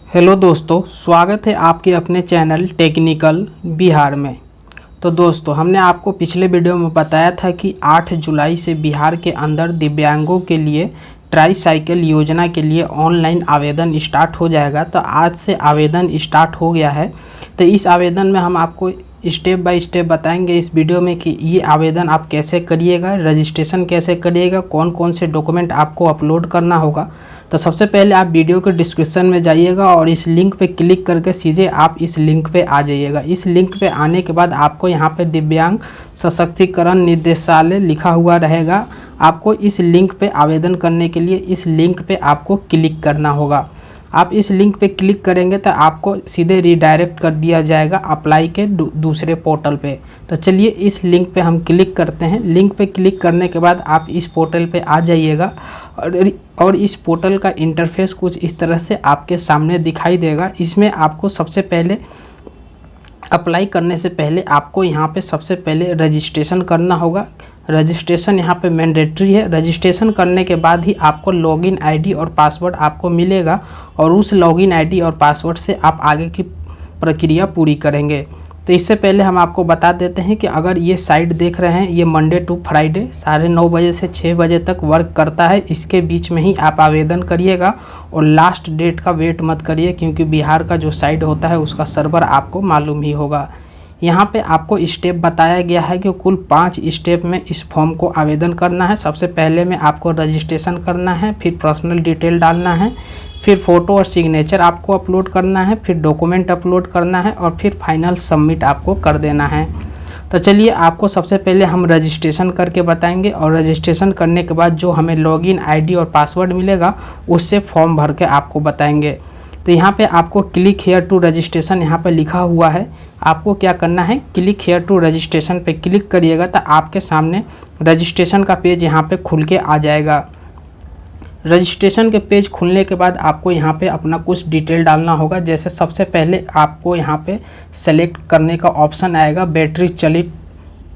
Hello दोस्तों, स्वागत है आपके अपने चैनल टेक्निकल बिहार में। तो दोस्तों, हमने आपको पिछले वीडियो में बताया था कि 8 जुलाई से बिहार के अंदर दिव्यांगों के लिए ट्राई साइकिल योजना के लिए ऑनलाइन आवेदन स्टार्ट हो जाएगा। तो आज से आवेदन स्टार्ट हो गया है। तो इस आवेदन में हम आपको स्टेप बाय स्टेप बताएंगे इस वीडियो में कि ये आवेदन आप कैसे करिएगा, रजिस्ट्रेशन कैसे करिएगा, कौन कौन से डॉक्यूमेंट आपको अपलोड करना होगा। तो सबसे पहले आप वीडियो के डिस्क्रिप्शन में जाइएगा और इस लिंक पे क्लिक करके सीधे आप इस लिंक पे आ जाइएगा। इस लिंक पे आने के बाद आपको यहाँ पे दिव्यांग सशक्तिकरण निदेशालय लिखा हुआ रहेगा। आपको इस लिंक पे आवेदन करने के लिए इस लिंक पे आपको क्लिक करना होगा। आप इस लिंक पे क्लिक करेंगे तो आपको सीधे रिडायरेक्ट कर दिया जाएगा अप्लाई के दूसरे पोर्टल पे। तो चलिए इस लिंक पे हम क्लिक करते हैं। लिंक पे क्लिक करने के बाद आप इस पोर्टल पे आ जाइएगा और इस पोर्टल का इंटरफेस कुछ इस तरह से आपके सामने दिखाई देगा। इसमें आपको सबसे पहले अप्लाई करने से पहले आपको यहाँ पे सबसे पहले रजिस्ट्रेशन करना होगा। रजिस्ट्रेशन यहाँ पे मैंडेटरी है। रजिस्ट्रेशन करने के बाद ही आपको लॉगिन आईडी और पासवर्ड आपको मिलेगा और उस लॉगिन आईडी और पासवर्ड से आप आगे की प्रक्रिया पूरी करेंगे। तो इससे पहले हम आपको बता देते हैं कि अगर ये साइट देख रहे हैं, ये मंडे टू फ्राइडे 9:30 बजे से 6 बजे तक वर्क करता है। इसके बीच में ही आप आवेदन करिएगा और लास्ट डेट का वेट मत करिए, क्योंकि बिहार का जो साइट होता है उसका सर्वर आपको मालूम ही होगा। यहाँ पे आपको स्टेप बताया गया है कि कुल 5 स्टेप में इस फॉर्म को आवेदन करना है। सबसे पहले में आपको रजिस्ट्रेशन करना है, फिर पर्सनल डिटेल डालना है, फिर फ़ोटो और सिग्नेचर आपको अपलोड करना है, फिर डॉक्यूमेंट अपलोड करना है और फिर फाइनल सबमिट आपको कर देना है। तो चलिए आपको सबसे पहले हम रजिस्ट्रेशन करके बताएंगे और रजिस्ट्रेशन करने के बाद जो हमें लॉगिन आईडी और पासवर्ड मिलेगा उससे फॉर्म भर के आपको बताएंगे। तो यहाँ पे आपको क्लिक हेयर टू रजिस्ट्रेशन यहाँ पे लिखा हुआ है। आपको क्या करना है, क्लिक हेयर टू रजिस्ट्रेशन पे क्लिक करिएगा तो आपके सामने रजिस्ट्रेशन का पेज यहाँ पे खुल के आ जाएगा। रजिस्ट्रेशन के पेज खुलने के बाद आपको यहाँ पे अपना कुछ डिटेल डालना होगा। जैसे सबसे पहले आपको यहाँ पे सेलेक्ट करने का ऑप्शन आएगा बैटरी चलित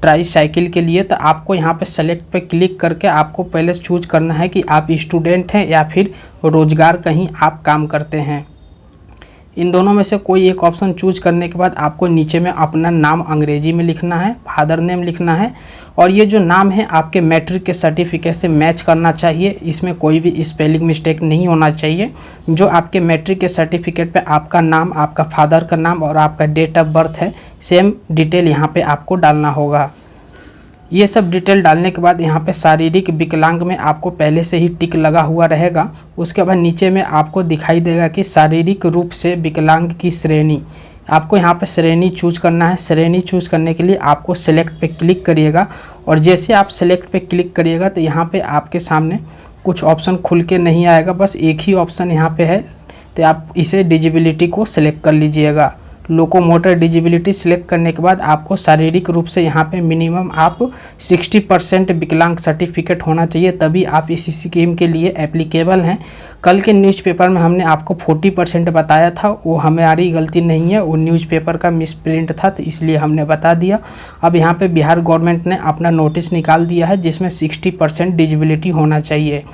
ट्राई साइकिल के लिए। तो आपको यहाँ पे सेलेक्ट पे क्लिक करके आपको पहले चूज करना है कि आप स्टूडेंट हैं या फिर रोजगार कहीं आप काम करते हैं। इन दोनों में से कोई एक ऑप्शन चूज करने के बाद आपको नीचे में अपना नाम अंग्रेजी में लिखना है, फादर नेम लिखना है और ये जो नाम है आपके मैट्रिक के सर्टिफिकेट से मैच करना चाहिए। इसमें कोई भी स्पेलिंग मिस्टेक नहीं होना चाहिए। जो आपके मैट्रिक के सर्टिफिकेट पे आपका नाम, आपका फादर का नाम और आपका डेट ऑफ बर्थ है, सेम डिटेल यहाँ पे आपको डालना होगा। ये सब डिटेल डालने के बाद यहाँ पे शारीरिक विकलांग में आपको पहले से ही टिक लगा हुआ रहेगा। उसके बाद नीचे में आपको दिखाई देगा कि शारीरिक रूप से विकलांग की श्रेणी, आपको यहाँ पे श्रेणी चूज करना है। श्रेणी चूज करने के लिए आपको सेलेक्ट पे क्लिक करिएगा और जैसे आप सेलेक्ट पे क्लिक करिएगा तो यहाँ पे आपके सामने कुछ ऑप्शन खुल के नहीं आएगा, बस एक ही ऑप्शन यहाँ पे है। तो आप इसे डिजेबिलिटी को सिलेक्ट कर लीजिएगा। लोकोमोटर डिजेबिलिटी सिलेक्ट करने के बाद आपको शारीरिक रूप से यहाँ पे मिनिमम आप 60% विकलांग सर्टिफिकेट होना चाहिए, तभी आप इस स्कीम के लिए एप्लीकेबल हैं। कल के न्यूज़पेपर में हमने आपको 40% बताया था, वो हमारी गलती नहीं है, वो न्यूज़पेपर का मिसप्रिंट था तो इसलिए हमने बता दिया। अब यहाँ पे बिहार गवर्नमेंट ने अपना नोटिस निकाल दिया है जिसमें 60% डिजेबिलिटी होना चाहिए।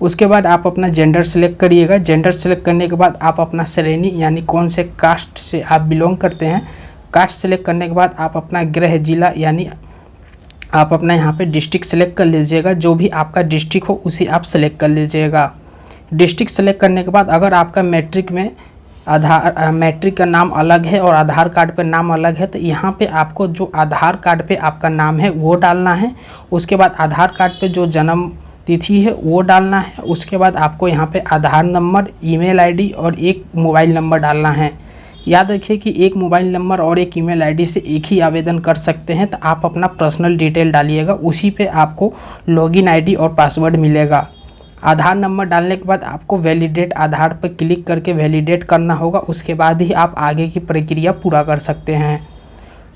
उसके बाद आप अपना जेंडर सेलेक्ट करिएगा। जेंडर सेलेक्ट करने के बाद आप अपना श्रेणी यानी कौन से कास्ट से आप बिलोंग करते हैं, कास्ट सेलेक्ट करने के बाद आप अपना गृह जिला यानी आप अपना यहाँ पे डिस्ट्रिक्ट सेलेक्ट कर लीजिएगा। जो भी आपका डिस्ट्रिक्ट हो उसी आप सेलेक्ट कर लीजिएगा। डिस्ट्रिक्ट सेलेक्ट करने के बाद अगर आपका मैट्रिक में मैट्रिक का नाम अलग है और आधार कार्ड पे नाम अलग है तो यहाँ पे आपको जो आधार कार्ड पे आपका नाम है वो डालना है। उसके बाद आधार कार्ड पे जो जन्म तिथि है वो डालना है। उसके बाद आपको यहाँ पे आधार नंबर, ईमेल आईडी और एक मोबाइल नंबर डालना है। याद रखिए कि एक मोबाइल नंबर और एक ईमेल आईडी से एक ही आवेदन कर सकते हैं। तो आप अपना पर्सनल डिटेल डालिएगा, उसी पे आपको लॉगिन आईडी और पासवर्ड मिलेगा। आधार नंबर डालने के बाद आपको वैलिडेट आधार पर क्लिक करके वैलिडेट करना होगा। उसके बाद ही आप आगे की प्रक्रिया पूरा कर सकते हैं।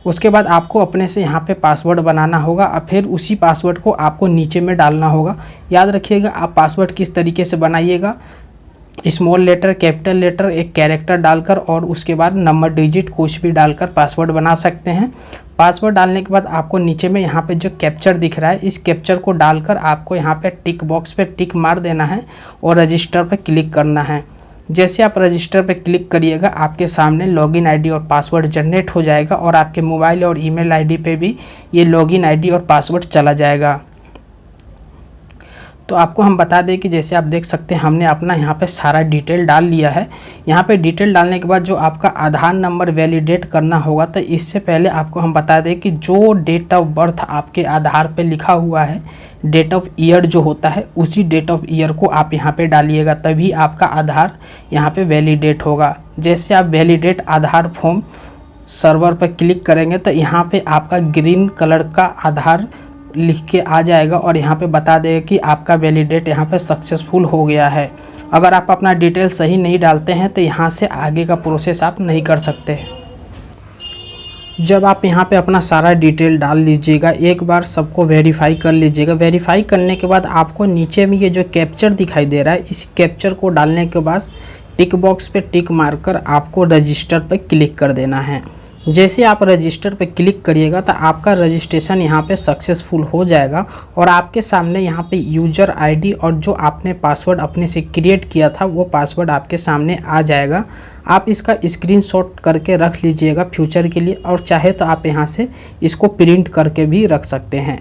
उसके बाद आपको अपने से यहाँ पे पासवर्ड बनाना होगा और फिर उसी पासवर्ड को आपको नीचे में डालना होगा। याद रखिएगा आप पासवर्ड किस तरीके से बनाइएगा, स्मॉल लेटर, कैपिटल लेटर, एक कैरेक्टर डालकर और उसके बाद नंबर डिजिट कुछ भी डालकर पासवर्ड बना सकते हैं। पासवर्ड डालने के बाद आपको नीचे में यहाँ पे जो कैप्चर दिख रहा है, इस कैप्चर को डालकर आपको यहाँ पे टिक बॉक्स पे टिक मार देना है और रजिस्टर पे क्लिक करना है। जैसे आप रजिस्टर पर क्लिक करिएगा आपके सामने लॉगिन आईडी और पासवर्ड जनरेट हो जाएगा और आपके मोबाइल और ईमेल आईडी पे भी ये लॉगिन आईडी और पासवर्ड चला जाएगा। तो आपको हम बता दें कि जैसे आप देख सकते हैं हमने अपना यहाँ पे सारा डिटेल डाल लिया है। यहाँ पे डिटेल डालने के बाद जो आपका आधार नंबर वैलिडेट करना होगा, तो इससे पहले आपको हम बता दें कि जो डेट ऑफ बर्थ आपके आधार पे लिखा हुआ है, डेट ऑफ ईयर जो होता है, उसी डेट ऑफ ईयर को आप यहाँ पे डालिएगा, तभी आपका आधार यहाँ पे वैलिडेट होगा। जैसे आप वैलिडेट आधार फॉर्म सर्वर पर क्लिक करेंगे तो यहाँ पे आपका ग्रीन कलर का आधार लिख के आ जाएगा और यहाँ पे बता देगा कि आपका वैलिडेट यहाँ पे सक्सेसफुल हो गया है। अगर आप अपना डिटेल सही नहीं डालते हैं तो यहाँ से आगे का प्रोसेस आप नहीं कर सकते। जब आप यहाँ पे अपना सारा डिटेल डाल लीजिएगा, एक बार सबको वेरीफाई कर लीजिएगा। वेरीफाई करने के बाद आपको नीचे में ये जो कैप्चर दिखाई दे रहा है, इस कैप्चर को डालने के बाद टिक बॉक्स पे टिक मारकर आपको रजिस्टर पे क्लिक कर देना है। जैसे आप रजिस्टर पे क्लिक करिएगा तो आपका रजिस्ट्रेशन यहाँ पे सक्सेसफुल हो जाएगा और आपके सामने यहाँ पे यूज़र आईडी और जो आपने पासवर्ड अपने से क्रिएट किया था वो पासवर्ड आपके सामने आ जाएगा। आप इसका स्क्रीनशॉट करके रख लीजिएगा फ्यूचर के लिए, और चाहे तो आप यहाँ से इसको प्रिंट करके भी रख सकते हैं।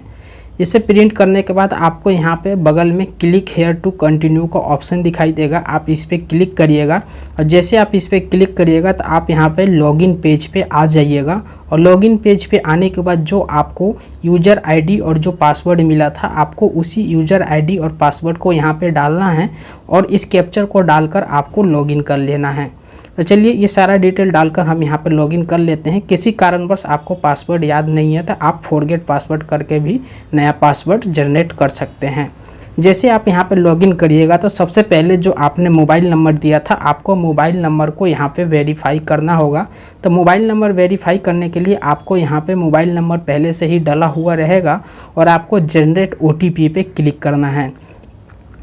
इसे प्रिंट करने के बाद आपको यहाँ पे बगल में क्लिक हेयर टू कंटिन्यू का ऑप्शन दिखाई देगा, आप इस पर क्लिक करिएगा और जैसे आप इस पर क्लिक करिएगा तो आप यहाँ पे लॉगिन पेज पे आ जाइएगा। और लॉगिन पेज पे आने के बाद जो आपको यूज़र आईडी और जो पासवर्ड मिला था, आपको उसी यूज़र आईडी और पासवर्ड को यहाँ पे डालना है और इस कैप्चर को डालकर आपको लॉगिन कर लेना है। तो चलिए ये सारा डिटेल डालकर हम यहाँ पर लॉगिन कर लेते हैं। किसी कारणवश आपको पासवर्ड याद नहीं है तो आप फॉरगेट पासवर्ड करके भी नया पासवर्ड जनरेट कर सकते हैं। जैसे आप यहाँ पे लॉगिन करिएगा तो सबसे पहले जो आपने मोबाइल नंबर दिया था, आपको मोबाइल नंबर को यहाँ पे वेरीफाई करना होगा। तो मोबाइल नंबर वेरीफाई करने के लिए आपको यहाँ पे मोबाइल नंबर पहले से ही डला हुआ रहेगा और आपको जनरेट OTP पे क्लिक करना है।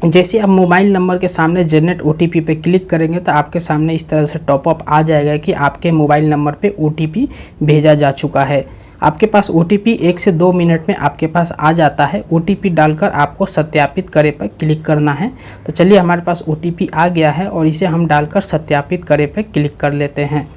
जैसे आप मोबाइल नंबर के सामने जनरेट OTP पे क्लिक करेंगे तो आपके सामने इस तरह से टॉपअप आ जाएगा कि आपके मोबाइल नंबर पे OTP भेजा जा चुका है। आपके पास OTP 1 से 2 मिनट में आपके पास आ जाता है। OTP डालकर आपको सत्यापित करे पर क्लिक करना है। तो चलिए हमारे पास OTP आ गया है और इसे हम डालकर सत्यापित करे पर क्लिक कर लेते हैं।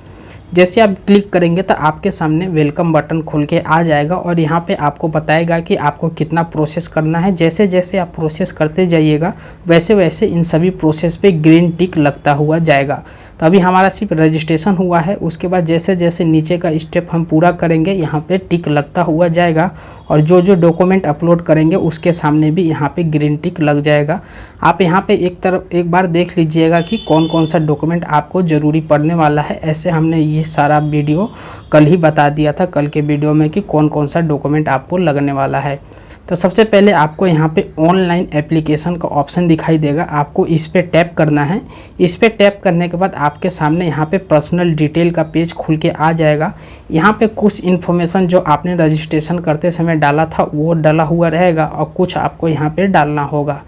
जैसे आप क्लिक करेंगे तो आपके सामने वेलकम बटन खुल के आ जाएगा और यहाँ पे आपको बताएगा कि आपको कितना प्रोसेस करना है। जैसे जैसे आप प्रोसेस करते जाइएगा वैसे वैसे इन सभी प्रोसेस पे ग्रीन टिक लगता हुआ जाएगा। तो अभी हमारा सिर्फ रजिस्ट्रेशन हुआ है, उसके बाद जैसे जैसे नीचे का स्टेप हम पूरा करेंगे यहाँ पे टिक लगता हुआ जाएगा और जो जो डॉक्यूमेंट अपलोड करेंगे उसके सामने भी यहाँ पे ग्रीन टिक लग जाएगा। आप यहाँ पे एक बार देख लीजिएगा कि कौन कौन सा डॉक्यूमेंट आपको ज़रूरी पड़ने वाला है। ऐसे हमने ये सारा वीडियो कल ही बता दिया था, कल के वीडियो में, कि कौन कौन सा डॉक्यूमेंट आपको लगने वाला है। तो सबसे पहले आपको यहाँ पे ऑनलाइन एप्लीकेशन का ऑप्शन दिखाई देगा, आपको इस पे टैप करना है। इस पे टैप करने के बाद आपके सामने यहाँ पे पर्सनल डिटेल का पेज खुल के आ जाएगा। यहाँ पे कुछ इन्फॉर्मेशन जो आपने रजिस्ट्रेशन करते समय डाला था वो डाला हुआ रहेगा और कुछ आपको यहाँ पे डालना होगा।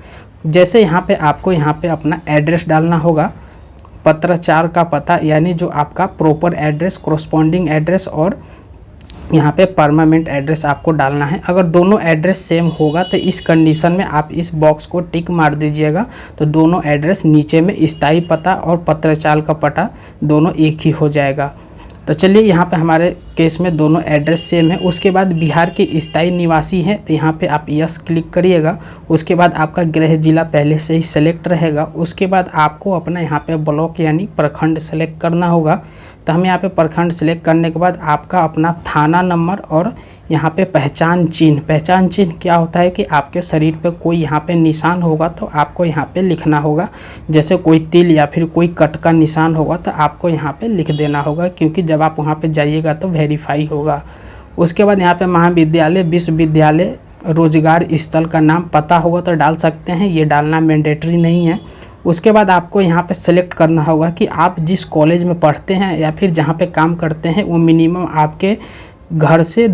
जैसे यहाँ पे आपको यहाँ पे अपना एड्रेस डालना होगा, पत्राचार का पता, यानी जो आपका प्रॉपर एड्रेस, कोरस्पॉन्डिंग एड्रेस और यहाँ पे परमानेंट एड्रेस आपको डालना है। अगर दोनों एड्रेस सेम होगा तो इस कंडीशन में आप इस बॉक्स को टिक मार दीजिएगा, तो दोनों एड्रेस नीचे में स्थायी पता और पत्राचार का पता दोनों एक ही हो जाएगा। तो चलिए यहाँ पे हमारे केस में दोनों एड्रेस सेम है। उसके बाद बिहार के स्थायी निवासी हैं तो यहाँ पे आप यस क्लिक करिएगा। उसके बाद आपका गृह जिला पहले से ही सेलेक्ट रहेगा। उसके बाद आपको अपना यहाँ पे ब्लॉक यानी प्रखंड सेलेक्ट करना होगा। तो हम यहाँ पे प्रखंड सेलेक्ट करने के बाद आपका अपना थाना नंबर और यहाँ पे पहचान चिन्ह क्या होता है कि आपके शरीर पे कोई यहाँ पे निशान होगा तो आपको यहाँ पे लिखना होगा। जैसे कोई तिल या फिर कोई कट का निशान होगा तो आपको यहाँ पे लिख देना होगा, क्योंकि जब आप वहाँ पे जाइएगा तो वेरीफाई होगा। उसके बाद यहाँ पे महाविद्यालय, विश्वविद्यालय, रोजगार स्थल का नाम पता होगा तो डाल सकते हैं, ये डालना मैंडेटरी नहीं है। उसके बाद आपको यहाँ पे सेलेक्ट करना होगा कि आप जिस कॉलेज में पढ़ते हैं या फिर जहाँ पे काम करते हैं वो मिनिमम आपके घर से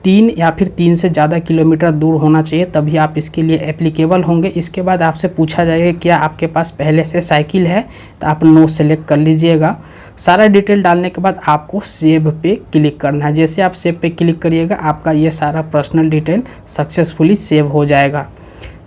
3 या फिर 3 से ज़्यादा किलोमीटर दूर होना चाहिए, तभी आप इसके लिए एप्लीकेबल होंगे। इसके बाद आपसे पूछा जाएगा क्या आपके पास पहले से साइकिल है, तो आप नो सेलेक्ट कर लीजिएगा। सारा डिटेल डालने के बाद आपको सेव पे क्लिक करना है। जैसे आप सेव पे क्लिक करिएगा आपका ये सारा पर्सनल डिटेल सक्सेसफुली सेव हो जाएगा।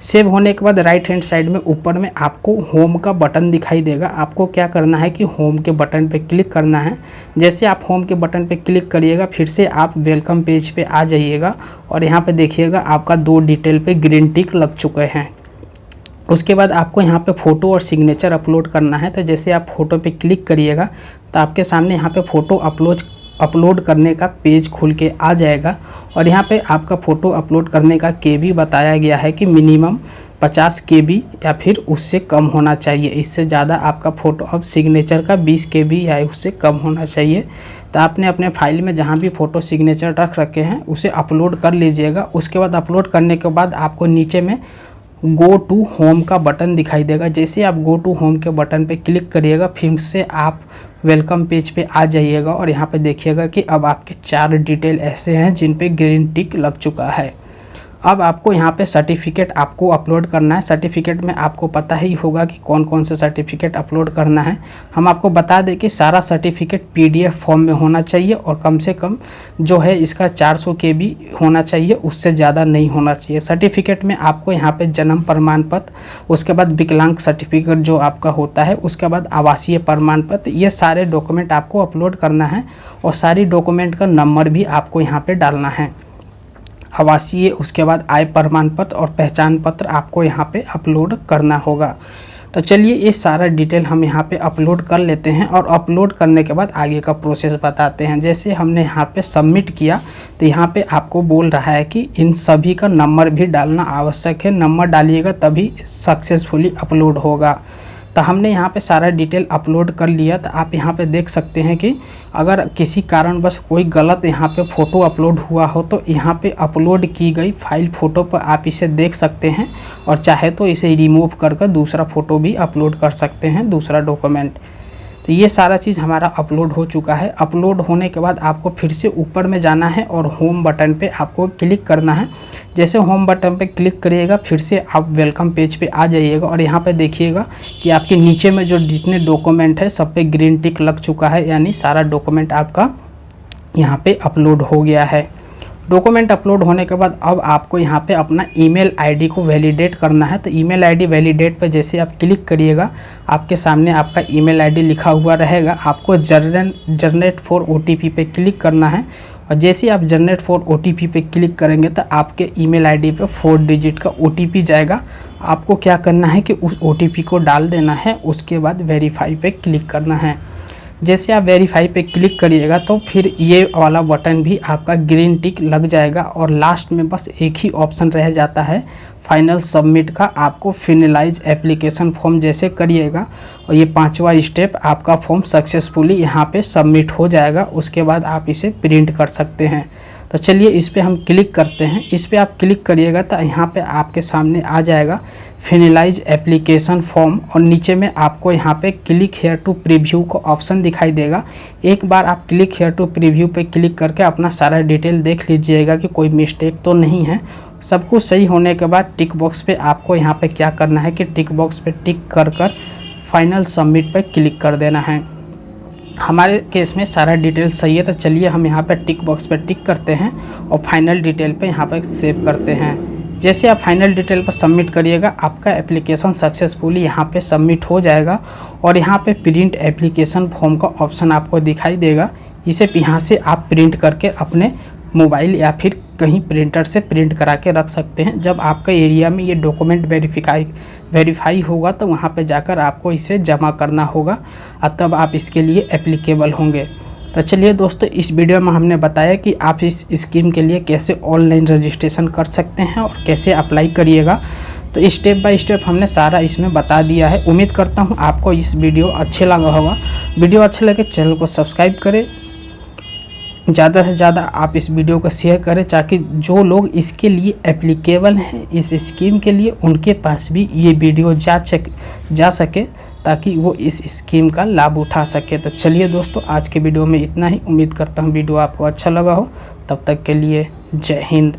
सेव होने के बाद राइट हैंड साइड में ऊपर में आपको होम का बटन दिखाई देगा। आपको क्या करना है कि होम के बटन पे क्लिक करना है। जैसे आप होम के बटन पे क्लिक करिएगा फिर से आप वेलकम पेज पे आ जाइएगा और यहाँ पे देखिएगा आपका 2 डिटेल पे ग्रीन टिक लग चुके हैं। उसके बाद आपको यहाँ पे फ़ोटो और सिग्नेचर अपलोड करना है। तो जैसे आप फ़ोटो पे क्लिक करिएगा तो आपके सामने यहाँ पे फ़ोटो अपलोड करने का पेज खुल के आ जाएगा और यहाँ पे आपका फ़ोटो अपलोड करने का केबी बताया गया है कि मिनिमम 50 केबी या फिर उससे कम होना चाहिए। इससे ज़्यादा आपका फ़ोटो अब सिग्नेचर का 20 केबी या उससे कम होना चाहिए। तो आपने अपने फाइल में जहाँ भी फ़ोटो सिग्नेचर रख रखे हैं उसे अपलोड कर लीजिएगा। उसके बाद अपलोड करने के बाद आपको नीचे में गो टू होम का बटन दिखाई देगा। जैसे आप गो टू होम के बटन पे क्लिक करिएगा फिर से आप वेलकम पेज पे आ जाइएगा और यहाँ पे देखिएगा कि अब आपके 4 डिटेल ऐसे हैं जिन पे ग्रीन टिक लग चुका है। अब आपको यहाँ पे सर्टिफिकेट आपको अपलोड करना है। सर्टिफिकेट में आपको पता ही होगा कि कौन कौन से सर्टिफिकेट अपलोड करना है। हम आपको बता दें कि सारा सर्टिफिकेट PDF फॉर्म में होना चाहिए और कम से कम जो है इसका 400 KB होना चाहिए, उससे ज़्यादा नहीं होना चाहिए। सर्टिफिकेट में आपको यहाँ पे जन्म प्रमाण पत्र, उसके बाद विकलांग सर्टिफिकेट जो आपका होता है, उसके बाद आवासीय प्रमाण पत्र, ये सारे डॉक्यूमेंट आपको अपलोड करना है और सारी डॉक्यूमेंट का नंबर भी आपको यहाँ पर डालना है। आवासीय, उसके बाद आय प्रमाण पत्र और पहचान पत्र आपको यहाँ पे अपलोड करना होगा। तो चलिए ये सारा डिटेल हम यहाँ पे अपलोड कर लेते हैं और अपलोड करने के बाद आगे का प्रोसेस बताते हैं। जैसे हमने यहाँ पे सबमिट किया तो यहाँ पे आपको बोल रहा है कि इन सभी का नंबर भी डालना आवश्यक है। नंबर डालिएगा तभी सक्सेसफुली अपलोड होगा। तो हमने यहाँ पे सारा डिटेल अपलोड कर लिया। तो आप यहाँ पे देख सकते हैं कि अगर किसी कारणवश कोई गलत यहाँ पे फ़ोटो अपलोड हुआ हो तो यहाँ पे अपलोड की गई फाइल फ़ोटो पर आप इसे देख सकते हैं और चाहे तो इसे रिमूव कर दूसरा फ़ोटो भी अपलोड कर सकते हैं, दूसरा डॉक्यूमेंट। तो ये सारा चीज़ हमारा अपलोड हो चुका है। अपलोड होने के बाद आपको फिर से ऊपर में जाना है और होम बटन पे आपको क्लिक करना है। जैसे होम बटन पे क्लिक करिएगा फिर से आप वेलकम पेज पे आ जाइएगा और यहाँ पे देखिएगा कि आपके नीचे में जो जितने डॉक्यूमेंट है सब पे ग्रीन टिक लग चुका है, यानी सारा डॉक्यूमेंट आपका यहाँ पे अपलोड हो गया है। डॉक्यूमेंट अपलोड होने के बाद अब आपको यहाँ पे अपना ईमेल आईडी को वैलिडेट करना है। तो ईमेल आईडी वैलिडेट पे जैसे आप क्लिक करिएगा आपके सामने आपका ईमेल आईडी लिखा हुआ रहेगा। आपको जनरेट फॉर OTP पे क्लिक करना है और जैसे आप जनरेट फॉर OTP पे क्लिक करेंगे तो आपके ईमेल आईडी पे 4 डिजिट का OTP जाएगा। आपको क्या करना है कि उस OTP को डाल देना है, उसके बाद वेरीफाई पे क्लिक करना है। जैसे आप वेरीफाई पे क्लिक करिएगा तो फिर ये वाला बटन भी आपका ग्रीन टिक लग जाएगा और लास्ट में बस एक ही ऑप्शन रह जाता है फाइनल सबमिट का। आपको फिनलाइज एप्लीकेशन फॉर्म जैसे करिएगा और ये 5वां स्टेप आपका फॉर्म सक्सेसफुली यहाँ पे सबमिट हो जाएगा। उसके बाद आप इसे प्रिंट कर सकते हैं। तो चलिए इस पर हम क्लिक करते हैं। इस पर आप क्लिक करिएगा तो यहाँ पे आपके सामने आ जाएगा फिनलाइज एप्लीकेशन फॉर्म और नीचे में आपको यहाँ पे क्लिक हेयर टू प्रीव्यू का ऑप्शन दिखाई देगा। एक बार आप क्लिक हेयर टू प्रीव्यू पे क्लिक करके अपना सारा डिटेल देख लीजिएगा कि कोई मिस्टेक तो नहीं है। सब कुछ सही होने के बाद टिक बॉक्स पे आपको यहाँ पे क्या करना है कि टिक बॉक्स पे टिक कर फाइनल सबमिट पे क्लिक कर देना है। हमारे केस में सारा डिटेल सही है। तो चलिए हम यहाँ पे टिक बॉक्स पे टिक करते हैं और फाइनल डिटेल पे यहाँ पे सेव करते हैं। जैसे आप फाइनल डिटेल पर सबमिट करिएगा आपका एप्लीकेशन सक्सेसफुली यहाँ पे सबमिट हो जाएगा और यहाँ पे प्रिंट एप्लीकेशन फॉर्म का ऑप्शन आपको दिखाई देगा। इसे यहाँ से आप प्रिंट करके अपने मोबाइल या फिर कहीं प्रिंटर से प्रिंट करा के रख सकते हैं। जब आपका एरिया में ये डॉक्यूमेंट वेरीफाई होगा तो वहाँ पे जाकर आपको इसे जमा करना होगा और तब आप इसके लिए एप्लीकेबल होंगे। तो चलिए दोस्तों, इस वीडियो में हमने बताया कि आप इस स्कीम के लिए कैसे ऑनलाइन रजिस्ट्रेशन कर सकते हैं और कैसे अप्लाई करिएगा। तो स्टेप बाय स्टेप हमने सारा इसमें बता दिया है। उम्मीद करता हूँ आपको इस वीडियो अच्छे लगा होगा। वीडियो अच्छे लगे चैनल को सब्सक्राइब करें, ज़्यादा से ज़्यादा आप इस वीडियो को शेयर करें ताकि जो लोग इसके लिए एप्लीकेबल हैं इस स्कीम के लिए उनके पास भी ये वीडियो जा सके ताकि वो इस स्कीम का लाभ उठा सके। तो चलिए दोस्तों, आज के वीडियो में इतना ही। उम्मीद करता हूँ वीडियो आपको अच्छा लगा हो। तब तक के लिए जय हिंद।